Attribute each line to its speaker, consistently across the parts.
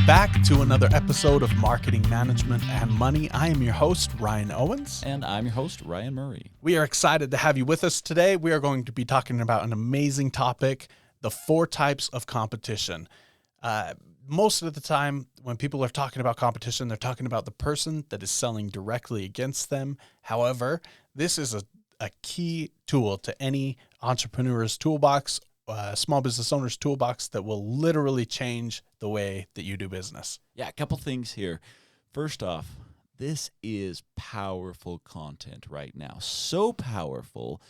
Speaker 1: back to another episode of Marketing Management and Money. I am your host, Ryan Owens.
Speaker 2: And I'm your host, Ryan Murray.
Speaker 1: We are excited to have you with us today. We are going to be talking about an amazing topic, the 4 types of competition. Most of the time, when people are talking about competition, they're talking about the person that is selling directly against them. However, this is a key tool to any entrepreneur's toolbox, small business owner's toolbox that will literally change the way that you do business.
Speaker 2: Yeah, a couple things here. First off, this is powerful content right now. So powerful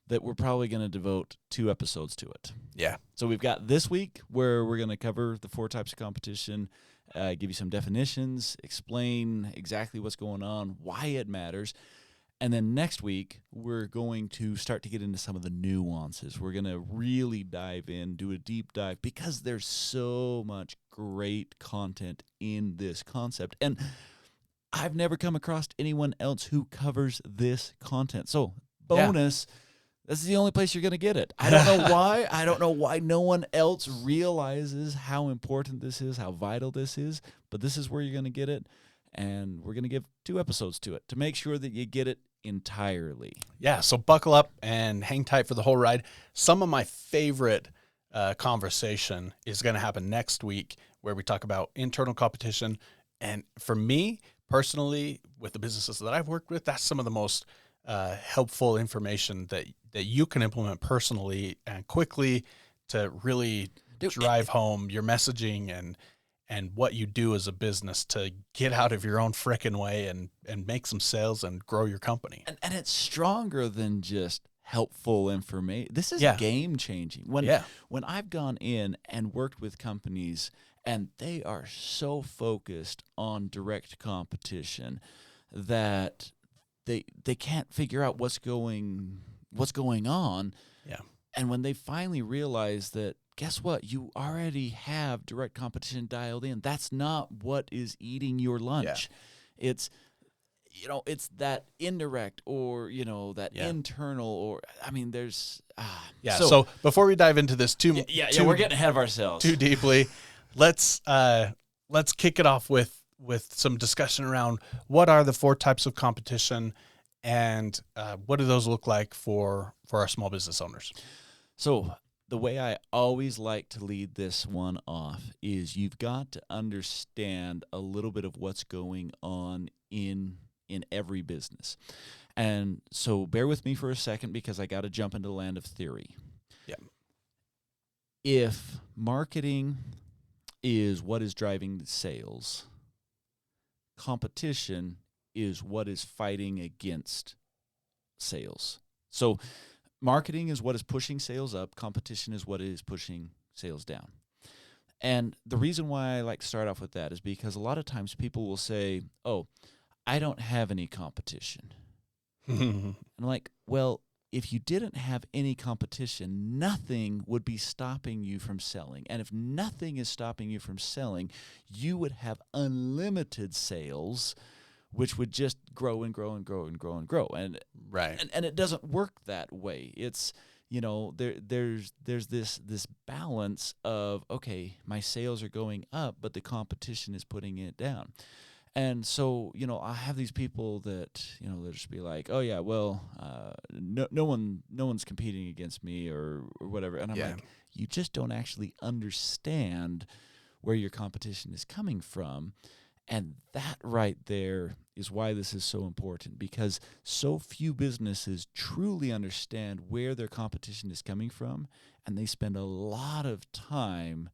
Speaker 2: that we're probably going to devote 2 episodes to it.
Speaker 1: Yeah.
Speaker 2: So we've got this week where we're going to cover the 4 types of competition, give you some definitions, explain exactly what's going on, why it matters. And then next week, we're going to start to get into some of the nuances. We're going to really dive in, do a deep dive, because there's so much great content in this concept. And I've never come across anyone else who covers this content. So bonus, this is the only place you're going to get it. I don't know why. I don't know why no one else realizes how important this is, how vital this is, but this is where you're going to get it. And we're going to give 2 episodes to it to make sure that you get it entirely.
Speaker 1: Yeah, so buckle up and hang tight for the whole ride. Some of my favorite conversation is going to happen next week where we talk about internal competition. And for me, personally, with the businesses that I've worked with, that's some of the most helpful information that you can implement personally and quickly to really drive home your messaging and what you do as a business to get out of your own frickin' way and make some sales and grow your company.
Speaker 2: And it's stronger than just helpful information. This is game changing. When I've gone in and worked with companies and they are so focused on direct competition that they can't figure out what's going on.
Speaker 1: Yeah.
Speaker 2: And when they finally realize that, guess what? You already have direct competition dialed in. That's not what is eating your lunch. Yeah. It's that indirect or, that internal or, there's...
Speaker 1: So before we dive into this too
Speaker 2: we're getting ahead of ourselves
Speaker 1: too deeply, let's kick it off with some discussion around what are the 4 types of competition and what do those look like for our small business owners?
Speaker 2: So the way I always like to lead this one off is you've got to understand a little bit of what's going on in every business. And so bear with me for a second because I got to jump into the land of theory.
Speaker 1: Yeah.
Speaker 2: If marketing is what is driving the sales, competition is what is fighting against sales. So marketing is what is pushing sales up. Competition is what is pushing sales down. And the reason why I like to start off with that is because a lot of times people will say, oh, I don't have any competition. And I'm like, well, if you didn't have any competition, nothing would be stopping you from selling. And if nothing is stopping you from selling, you would have unlimited sales, which would just grow and grow and grow and grow and grow. And
Speaker 1: right.
Speaker 2: And it doesn't work that way. It's, there's this balance of, okay, my sales are going up, but the competition is putting it down. And so, I have these people that, they'll just be like, oh yeah, well, no one's competing against me or whatever. And I'm like, you just don't actually understand where your competition is coming from. And that right there is why this is so important, because so few businesses truly understand where their competition is coming from, and they spend a lot of time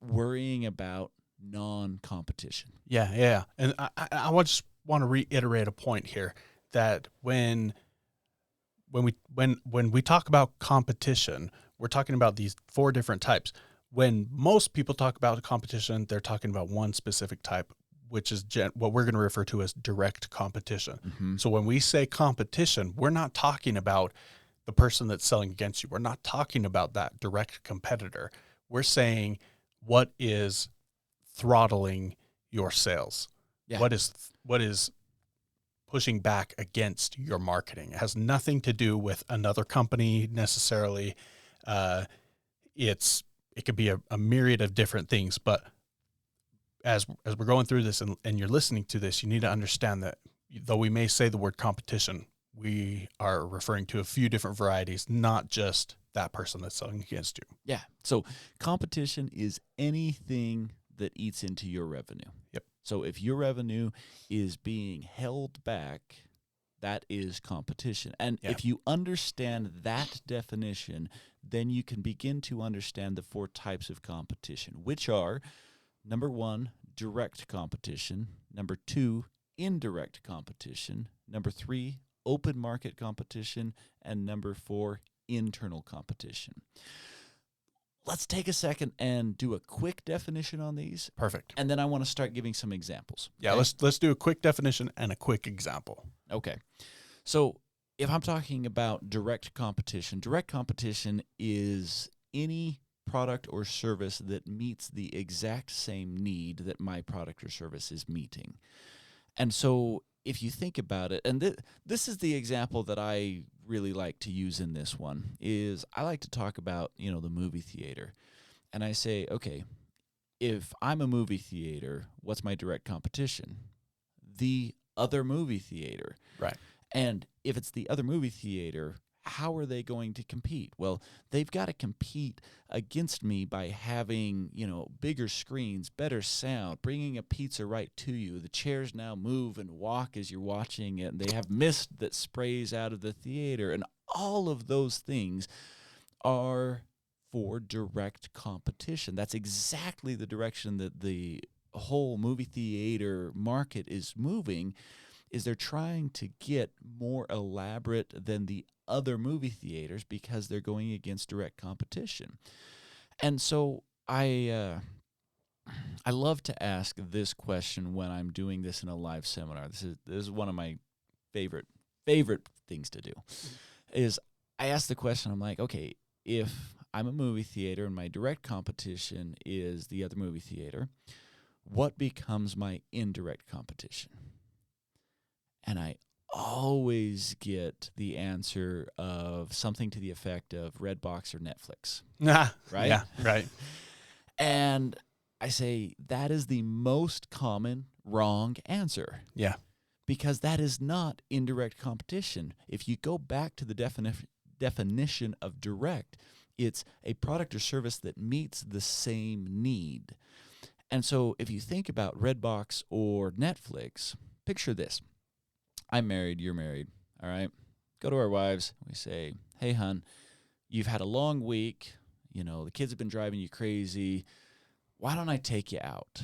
Speaker 2: worrying about non-competition.
Speaker 1: Yeah. And I just want to reiterate a point here that when we talk about competition, we're talking about these 4 different types. When most people talk about competition, they're talking about one specific type, which is what we're going to refer to as direct competition. Mm-hmm. So when we say competition, we're not talking about the person that's selling against you. We're not talking about that direct competitor. We're saying what is throttling your sales. Yeah. What is pushing back against your marketing? It has nothing to do with another company necessarily. It could be a myriad of different things, but as we're going through this and you're listening to this, you need to understand that though we may say the word competition, we are referring to a few different varieties, not just that person that's selling against you.
Speaker 2: Yeah. So competition is anything that eats into your revenue.
Speaker 1: Yep.
Speaker 2: So if your revenue is being held back, that is competition. And
Speaker 1: Yeah.
Speaker 2: if you understand that definition, then you can begin to understand the 4 types of competition, which are, number 1, direct competition, number 2, indirect competition, number 3, open market competition, and number 4, internal competition. Let's take a second and do a quick definition on these,
Speaker 1: Perfect.
Speaker 2: and then I want to start giving some examples.
Speaker 1: Yeah,
Speaker 2: okay?
Speaker 1: let's do a quick definition and a quick example.
Speaker 2: Okay. So if I'm talking about direct competition is any product or service that meets the exact same need that my product or service is meeting. And so if you think about it, and this is the example that I really like to use in this one, is I like to talk about, the movie theater. And I say, okay, if I'm a movie theater, what's my direct competition? The other movie theater.
Speaker 1: Right.
Speaker 2: And if it's the other movie theater, how are they going to compete? Well, they've got to compete against me by having, bigger screens, better sound, bringing a pizza right to you. The chairs now move and walk as you're watching it, and they have mist that sprays out of the theater. And all of those things are for direct competition. That's exactly the direction that the whole movie theater market is moving, is they're trying to get more elaborate than the other movie theaters because they're going against direct competition. And so I love to ask this question when I'm doing this in a live seminar. This is one of my favorite things to do. Is I ask the question, I'm like, okay, if I'm a movie theater and my direct competition is the other movie theater, what becomes my indirect competition? And I always get the answer of something to the effect of Redbox or Netflix. Right?
Speaker 1: Yeah, right.
Speaker 2: And I say that is the most common wrong answer.
Speaker 1: Yeah.
Speaker 2: Because that is not indirect competition. If you go back to the definition of direct, it's a product or service that meets the same need. And so if you think about Redbox or Netflix, picture this. I'm married, you're married, all right? Go to our wives. We say, hey, hon, you've had a long week. The kids have been driving you crazy. Why don't I take you out?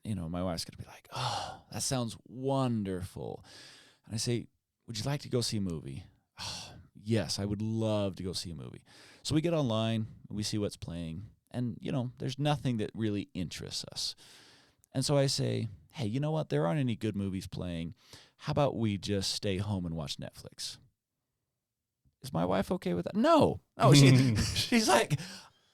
Speaker 2: My wife's going to be like, oh, that sounds wonderful. And I say, would you like to go see a movie? Oh, yes, I would love to go see a movie. So we get online, and we see what's playing, and, there's nothing that really interests us. And so I say, hey, you know what? There aren't any good movies playing. How about we just stay home and watch Netflix? Is my wife okay with that? No. She's like,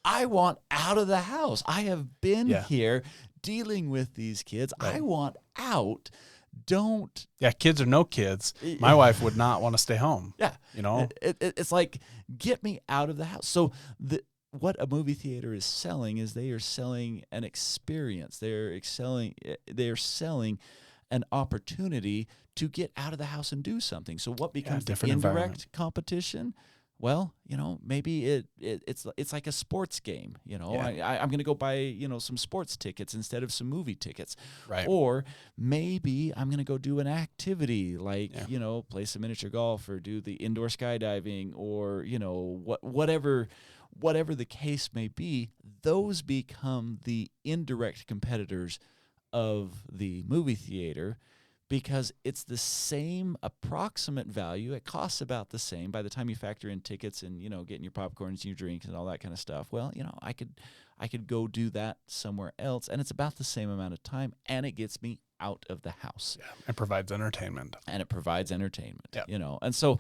Speaker 2: I want out of the house. I have been here dealing with these kids. Right. I want out. Don't.
Speaker 1: Yeah, kids or no kids, my wife would not want to stay home.
Speaker 2: Yeah. It's like, get me out of the house. So what a movie theater is selling is they are selling an experience. They're selling an opportunity to get out of the house and do something. So what becomes the indirect competition? Well, maybe it's like a sports game. I'm going to go buy some sports tickets instead of some movie tickets.
Speaker 1: Right.
Speaker 2: Or maybe I'm going to go do an activity like play some miniature golf or do the indoor skydiving or whatever the case may be. Those become the indirect competitors of the movie theater, because it's the same approximate value. It costs about the same by the time you factor in tickets and, getting your popcorns and your drinks and all that kind of stuff. Well, I could go do that somewhere else, and it's about the same amount of time, and it gets me out of the house.
Speaker 1: Yeah, it provides entertainment.
Speaker 2: Yep. And so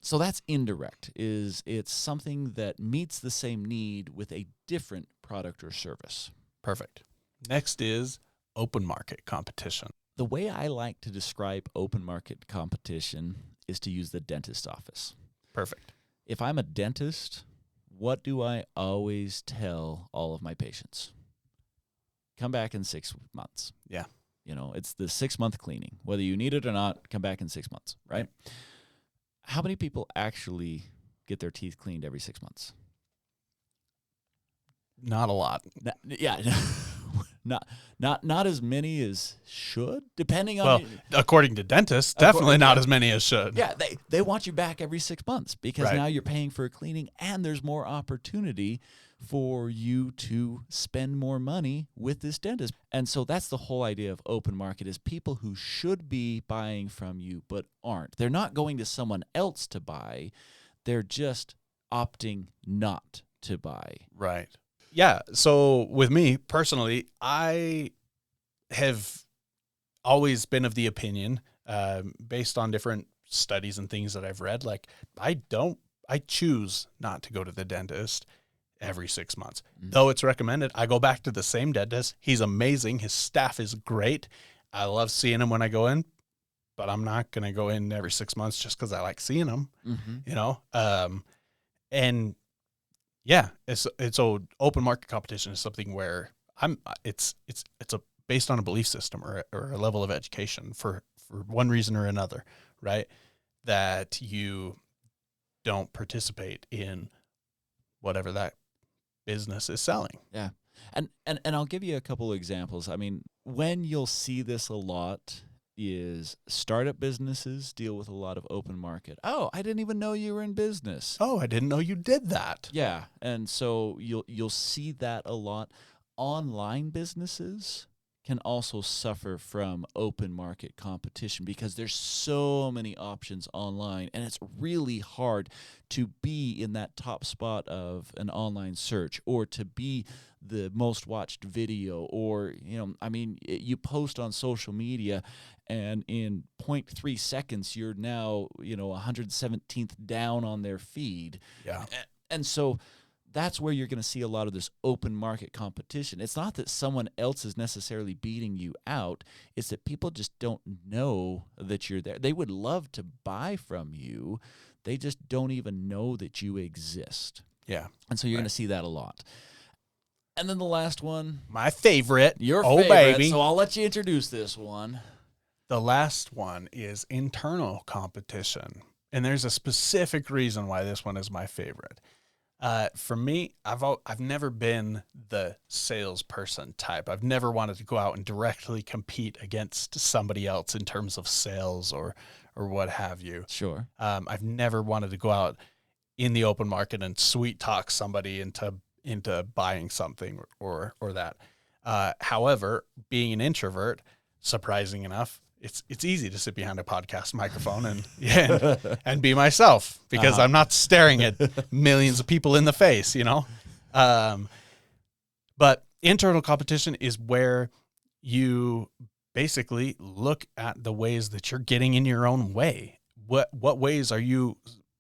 Speaker 2: so that's indirect. It's something that meets the same need with a different product or service.
Speaker 1: Perfect. Next is open market competition.
Speaker 2: The way I like to describe open market competition is to use the dentist office.
Speaker 1: Perfect.
Speaker 2: If I'm a dentist, what do I always tell all of my patients? come back in 6 months.
Speaker 1: Yeah.
Speaker 2: You know, it's the 6-month cleaning. Whether you need it or not, come back in 6 months, right? How many people actually get their teeth cleaned every 6 months?
Speaker 1: Not a lot.
Speaker 2: Yeah. Not as many as should, depending on.
Speaker 1: Well, according to dentists, definitely not as many as should.
Speaker 2: Yeah, they want you back every 6 months because
Speaker 1: Right.
Speaker 2: now you're paying for a cleaning and there's more opportunity for you to spend more money with this dentist. And so that's the whole idea of open market is people who should be buying from you but aren't. They're not going to someone else to buy. They're just opting not to buy.
Speaker 1: Right. Yeah. So with me personally, I have always been of the opinion, based on different studies and things that I've read, like I choose not to go to the dentist every 6 months. Though it's recommended, I go back to the same dentist. He's amazing. His staff is great. I love seeing him when I go in, but I'm not going to go in every 6 months just because I like seeing him, you know? And yeah, it's open market competition is something where it's based on a belief system or a level of education for one reason or another, right? That you don't participate in whatever that business is selling.
Speaker 2: Yeah. And I'll give you a couple of examples. I mean, when you'll see this a lot is startup businesses deal with a lot of open market. Oh, I didn't even know you were in business.
Speaker 1: Oh, I didn't know you did that.
Speaker 2: Yeah. And so you'll see that a lot. Online businesses can also suffer from open market competition because there's so many options online and it's really hard to be in that top spot of an online search or to be the most watched video or, you post on social media and in 0.3 seconds, you're now, 117th down on their feed.
Speaker 1: Yeah.
Speaker 2: And so that's where you're going to see a lot of this open market competition. It's not that someone else is necessarily beating you out. It's that people just don't know that you're there. They would love to buy from you. They just don't even know that you exist.
Speaker 1: Yeah.
Speaker 2: And so you're going to see that a lot. And then the last one.
Speaker 1: My favorite.
Speaker 2: Your
Speaker 1: oh,
Speaker 2: favorite.
Speaker 1: Baby.
Speaker 2: So I'll let you introduce this one.
Speaker 1: The last one is internal competition. And there's a specific reason why this one is my favorite. For me, I've never been the salesperson type. I've never wanted to go out and directly compete against somebody else in terms of sales or what have you.
Speaker 2: Sure.
Speaker 1: I've never wanted to go out in the open market and sweet talk somebody into buying something or that. However, being an introvert, surprising enough, it's easy to sit behind a podcast microphone and be myself because I'm not staring at millions of people in the face, But internal competition is where you basically look at the ways that you're getting in your own way. What ways are you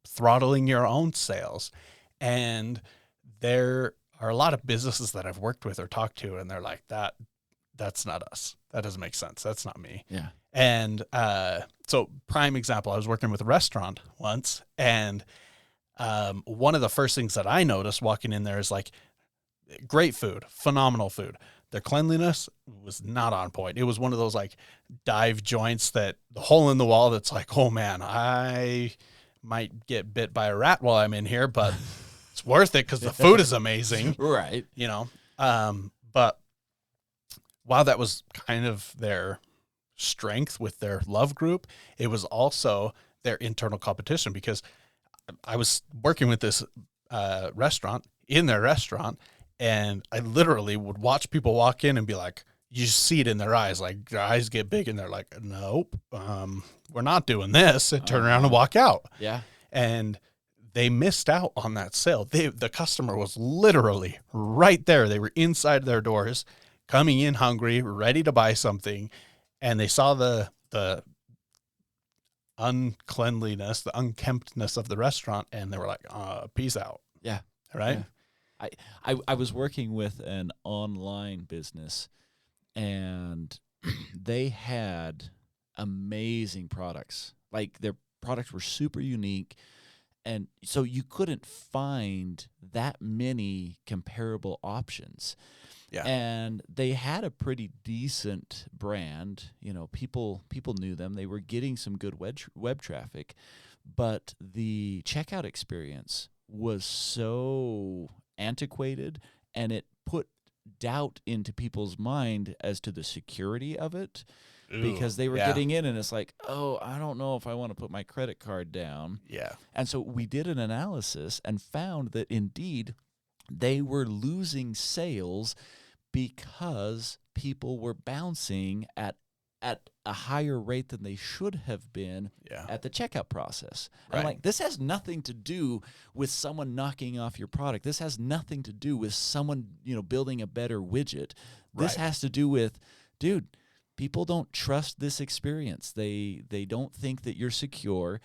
Speaker 1: throttling your own sales? And there are a lot of businesses that I've worked with or talked to, and they're like, that's not us. That doesn't make sense. That's not me.
Speaker 2: Yeah.
Speaker 1: And so prime example, I was working with a restaurant once, and one of the first things that I noticed walking in there is like great food, phenomenal food. Their cleanliness was not on point. It was one of those like dive joints that the hole in the wall that's like, oh man, I might get bit by a rat while I'm in here, but it's worth it because the food is amazing.
Speaker 2: Right.
Speaker 1: But while that was kind of their strength with their love group, it was also their internal competition because I was working with this restaurant in their restaurant, and I literally would watch people walk in and be like, you see it in their eyes, like their eyes get big and they're like, nope, we're not doing this, and turn around and walk out.
Speaker 2: Yeah.
Speaker 1: And they missed out on that sale. The customer was literally right there. They were inside their doors, coming in hungry, ready to buy something, and they saw the uncleanliness, the unkemptness of the restaurant, and they were like, peace out.
Speaker 2: Yeah.
Speaker 1: Right?
Speaker 2: Yeah. I was working with an online business, and they had amazing products. Like their products were super unique, And so you couldn't find that many comparable options.
Speaker 1: Yeah.
Speaker 2: And they had a pretty decent brand. People knew them. They were getting some good web traffic, but the checkout experience was so antiquated, and it put doubt into people's mind as to the security of it, because they were
Speaker 1: yeah.
Speaker 2: getting in and it's like, oh, I don't know if I want to put my credit card down.
Speaker 1: Yeah.
Speaker 2: And so we did an analysis and found that indeed they were losing sales because people were bouncing at a higher rate than they should have been
Speaker 1: Yeah.
Speaker 2: at the checkout process. And
Speaker 1: Right.
Speaker 2: I'm like, this has nothing to do with someone knocking off your product. This has nothing to do with someone, building a better widget. This
Speaker 1: Right.
Speaker 2: has to do with, dude, people don't trust this experience. They don't think that you're secure.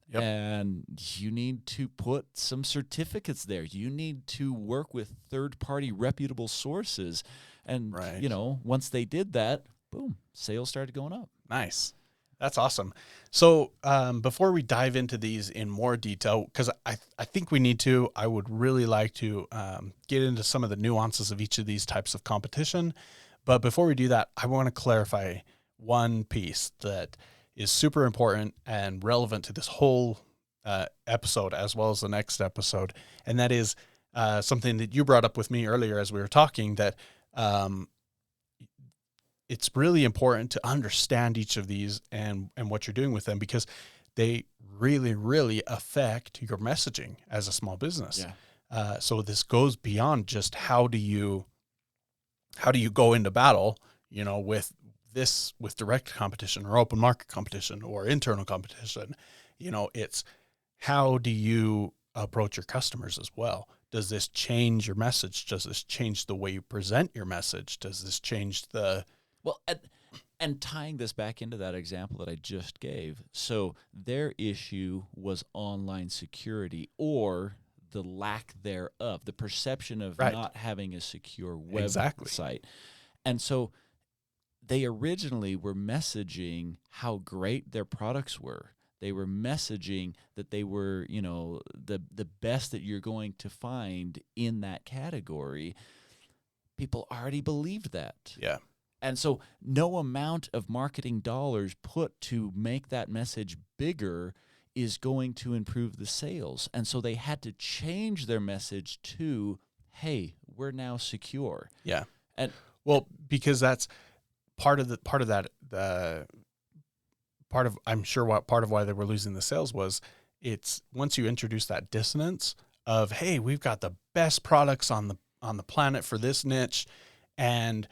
Speaker 1: Yep.
Speaker 2: And you need to put some certificates there. You need to work with third-party reputable sources. And,
Speaker 1: Right.
Speaker 2: Once they did that, boom, sales started going up.
Speaker 1: Nice. That's awesome. So before we dive into these in more detail, because I think we need to, I would really like to get into some of the nuances of each of these types of competition. But before we do that, I want to clarify one piece that is super important and relevant to this whole episode, as well as the next episode. And that is something that you brought up with me earlier as we were talking, that it's really important to understand each of these and what you're doing with them, because they really, really affect your messaging as a small business.
Speaker 2: Yeah.
Speaker 1: So this goes beyond just how do you go into battle, with direct competition or open market competition or internal competition. It's how do you approach your customers as well? Does this change your message? Does this change the way you present your message? Does this change the...
Speaker 2: Well, and tying this back into that example that I just gave, so their issue was online security, or the lack thereof, the perception of
Speaker 1: Right.
Speaker 2: not having a secure website.
Speaker 1: Exactly.
Speaker 2: And so they originally were messaging how great their products were. They were messaging that they were, the best that you're going to find in that category. People already believed that.
Speaker 1: Yeah.
Speaker 2: And so no amount of marketing dollars put to make that message bigger is going to improve the sales. And so they had to change their message to, hey, we're now secure.
Speaker 1: Yeah.
Speaker 2: And
Speaker 1: well, because that's I'm sure what part of why they were losing the sales was, it's once you introduce that dissonance of, hey, we've got the best products on the planet for this niche, and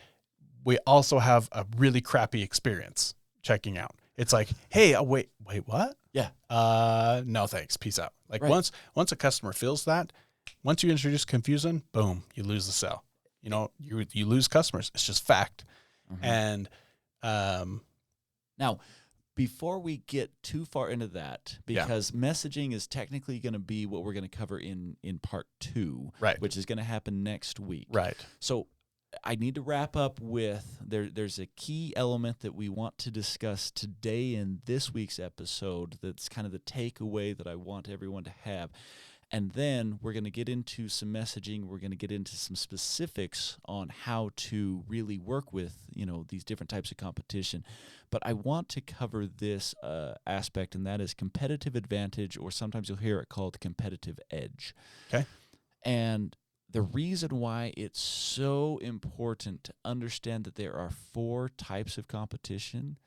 Speaker 1: we also have a really crappy experience checking out. It's like, hey, wait, what?
Speaker 2: Yeah.
Speaker 1: No, thanks. Peace out. Like
Speaker 2: Right.
Speaker 1: once a customer feels that, once you introduce confusion, boom, you lose the sale. You lose customers. It's just fact.
Speaker 2: Mhm.
Speaker 1: And
Speaker 2: Now, before we get too far into that,
Speaker 1: Yeah.
Speaker 2: because messaging is technically going to be what we're going to cover in part 2,
Speaker 1: Right.
Speaker 2: which is going to happen next week.
Speaker 1: right.
Speaker 2: So I need to wrap up with there's a key element that we want to discuss today in this week's episode that's kind of the takeaway that I want everyone to have. And then we're going to get into some messaging. We're going to get into some specifics on how to really work with, these different types of competition. But I want to cover this aspect, and that is competitive advantage, or sometimes you'll hear it called competitive edge.
Speaker 1: Okay.
Speaker 2: And the reason why it's so important to understand that there are 4 types of competition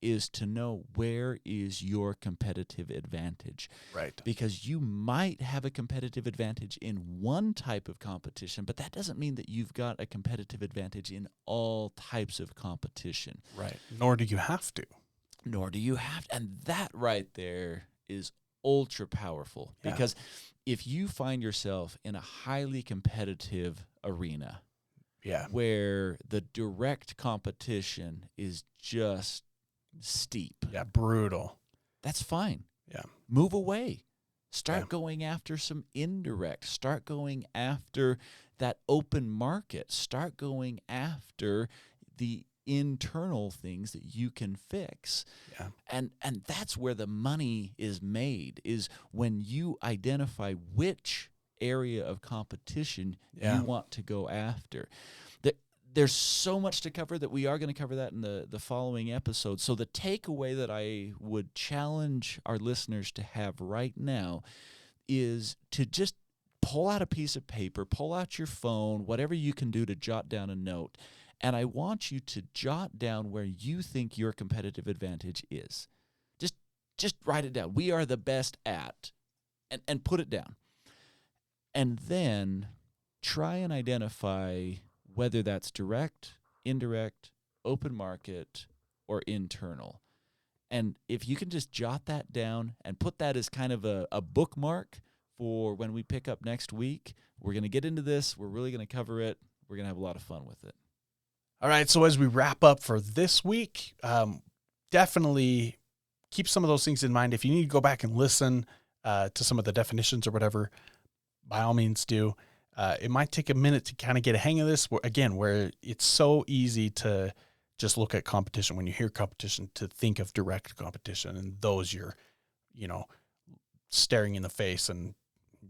Speaker 2: is to know where is your competitive advantage.
Speaker 1: Right.
Speaker 2: Because you might have a competitive advantage in one type of competition, but that doesn't mean that you've got a competitive advantage in all types of competition.
Speaker 1: Right. Nor do you have to.
Speaker 2: Nor do you have to. And that right there is ultra powerful.
Speaker 1: Yeah.
Speaker 2: Because if you find yourself in a highly competitive arena,
Speaker 1: Yeah.
Speaker 2: where the direct competition is just steep,
Speaker 1: Yeah. Brutal.
Speaker 2: that's fine.
Speaker 1: Yeah.
Speaker 2: Move away. Start
Speaker 1: Yeah.
Speaker 2: going after some indirect. Start going after that open market. Start going after the internal things that you can fix.
Speaker 1: Yeah.
Speaker 2: And that's where the money is made, is when you identify which area of competition you want to go after. There's so much to cover that we are going to cover that in the following episode. So the takeaway that I would challenge our listeners to have right now is to just pull out a piece of paper, pull out your phone, whatever you can do to jot down a note. And I want you to jot down where you think your competitive advantage is. Just write it down. We are the best at, and put it down. And then try and identify whether that's direct, indirect, open market, or internal. And if you can just jot that down and put that as kind of a bookmark for when we pick up next week, we're going to get into this. We're really going to cover it. We're going to have a lot of fun with it.
Speaker 1: All right, so as we wrap up for this week, definitely keep some of those things in mind. If you need to go back and listen to some of the definitions or whatever, by all means do. It might take a minute to kind of get a hang of this, again, where it's so easy to just look at competition. When you hear competition, to think of direct competition, and those you're, staring in the face and,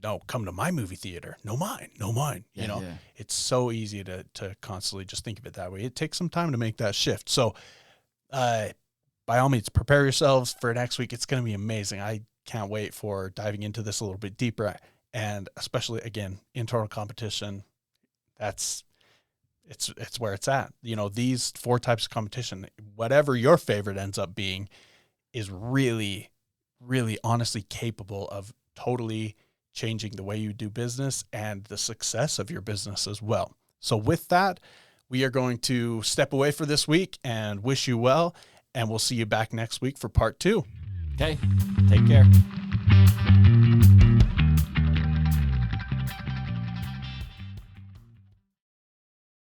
Speaker 1: no, come to my movie theater. No, mine. It's so easy to constantly just think of it that way. It takes some time to make that shift. So by all means, prepare yourselves for next week. It's going to be amazing. I can't wait for diving into this a little bit deeper. And especially, again, internal competition, it's where it's at. These 4 types of competition, whatever your favorite ends up being, is really, really honestly capable of totally changing the way you do business and the success of your business as well. So with that, we are going to step away for this week and wish you well, and we'll see you back next week for part 2.
Speaker 2: Okay, take care.